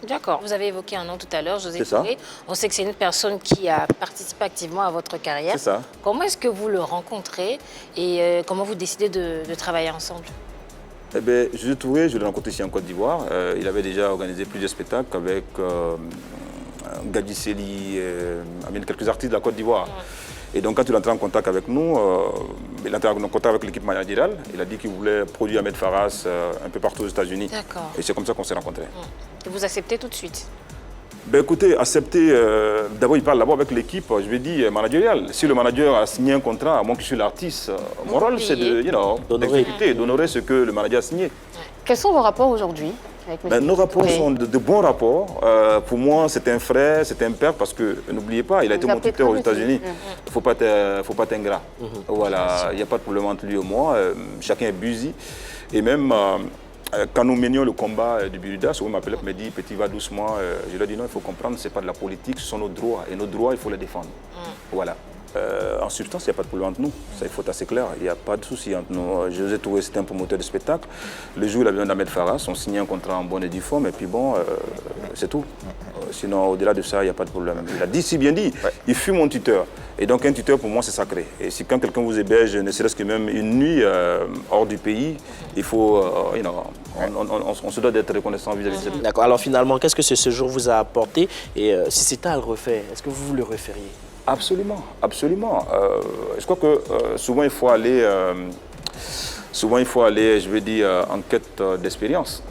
D'accord. Vous avez évoqué un nom tout à l'heure, José Touré. On sait que c'est une personne qui a participé activement à votre carrière. C'est ça. Comment est-ce que vous le rencontrez et comment vous décidez de travailler ensemble? Eh bien, José Touré, je l'ai rencontré ici en Côte d'Ivoire. Il avait déjà organisé plusieurs spectacles avec Gadi Seli, quelques artistes de la Côte d'Ivoire. Et donc, quand il est entré en contact avec nous, il est entré en contact avec l'équipe managériale. Il a dit qu'il voulait produire Ahmed Farras un peu partout aux États-Unis. D'accord. Et c'est comme ça qu'on s'est rencontrés. Et vous acceptez tout de suite? Ben écoutez, accepter, d'abord il parle d'abord avec l'équipe, je vais dire managériale. Si le manager a signé un contrat, moi que je suis l'artiste, mon rôle c'est d'exécuter, d'honorer ce que le manager a signé. Quels sont vos rapports aujourd'hui avec M. Nos rapports sont de bons rapports. Pour moi, c'est un frère, c'est un père, parce que n'oubliez pas, il a été mon tuteur aux États-Unis. Il ne faut pas être ingrat. Voilà, il n'y a pas de problème entre lui et moi. Chacun est busy. Et même quand nous menions le combat du Buruda, souvent m'appelait et me dit petit, va doucement. Je lui ai dit non, il faut comprendre, ce n'est pas de la politique, ce sont nos droits. Et nos droits, il faut les défendre. Voilà. En substance, il n'y a pas de problème entre nous. Ça, il faut être assez clair. Il n'y a pas de souci entre nous. José Touré, c'était un promoteur de spectacle. Le jour où il a besoin d'Ahmed Farras, on signait un contrat en bonne et due forme. Et puis bon, c'est tout. Sinon, au-delà de ça, il n'y a pas de problème. Il a dit, si bien dit, il fut mon tuteur. Et donc, un tuteur, pour moi, c'est sacré. Et si quand quelqu'un vous héberge, ne serait-ce que même une nuit hors du pays, il faut, on se doit d'être reconnaissant vis-à-vis de cette. D'accord. Alors finalement, qu'est-ce que ce séjour vous a apporté? Et si c'était à le refaire, est-ce que vous le referiez? Absolument, absolument. Je crois que souvent il faut aller, je veux dire, en quête d'expérience.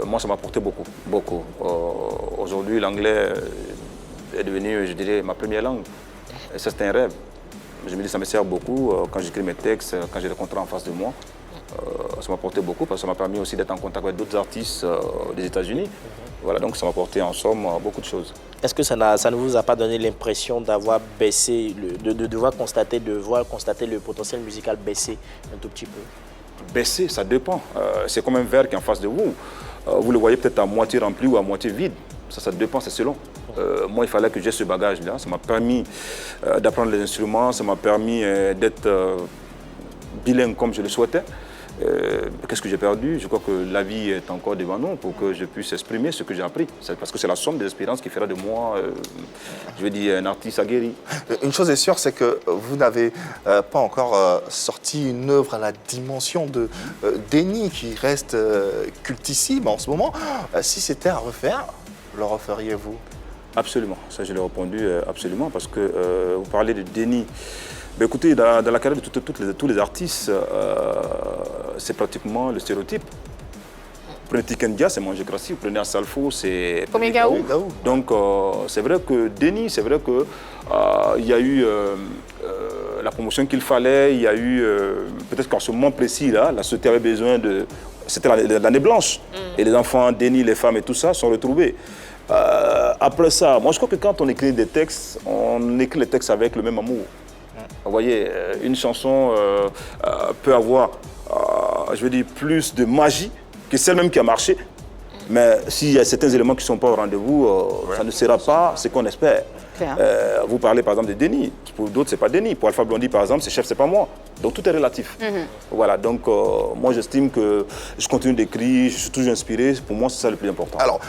Moi, ça m'a apporté beaucoup. Aujourd'hui, l'anglais est devenu, je dirais, ma première langue. Et ça, c'est un rêve. Je me dis, ça me sert beaucoup quand j'écris mes textes, quand j'ai les contrats en face de moi. Ça m'a apporté beaucoup parce que ça m'a permis aussi d'être en contact avec d'autres artistes des États-Unis. Voilà, donc ça m'a apporté en somme beaucoup de choses. Est-ce que ça ne vous a pas donné l'impression d'avoir baissé, de devoir constater le potentiel musical baisser un tout petit peu? Baisser, ça dépend. C'est comme un verre qui est en face de vous. Vous le voyez peut-être à moitié rempli ou à moitié vide. Ça dépend, c'est selon. Moi, il fallait que j'ai ce bagage-là. Ça m'a permis d'apprendre les instruments, ça m'a permis d'être bilingue comme je le souhaitais. Qu'est-ce que j'ai perdu? Je crois que la vie est encore devant nous pour que je puisse exprimer ce que j'ai appris. Parce que c'est la somme des expériences qui fera de moi, je veux dire, un artiste aguerri. Une chose est sûre, c'est que vous n'avez pas encore sorti une œuvre à la dimension de Déni qui reste cultissime en ce moment. Si c'était à refaire, le referiez-vous? Absolument. Ça, je l'ai répondu absolument parce que vous parlez de Déni. Ben écoutez, dans la carrière de tous les artistes, c'est pratiquement le stéréotype. Prenez Tikendia, c'est Manger Grassi. Vous prenez Asalfo, c'est Premier Gaou. Donc, c'est vrai que Déni, c'est vrai que il y a eu la promotion qu'il fallait. Il y a eu, peut-être qu'en ce moment précis, là, la société avait besoin de... C'était l'année blanche. Et les enfants, Déni, les femmes et tout ça sont retrouvés. Après ça, moi je crois que quand on écrit des textes, on écrit les textes avec le même amour. Vous voyez, une chanson peut avoir, je veux dire, plus de magie que celle même qui a marché. Mais s'il y a certains éléments qui ne sont pas au rendez-vous, ça ne sera pas ce qu'on espère. Vous parlez par exemple de Déni. Pour d'autres, ce n'est pas Déni. Pour Alpha Blondy, par exemple, c'est Chef, c'est pas moi. Donc tout est relatif. Voilà, donc moi j'estime que je continue d'écrire, je suis toujours inspiré. Pour moi, c'est ça le plus important. Alors...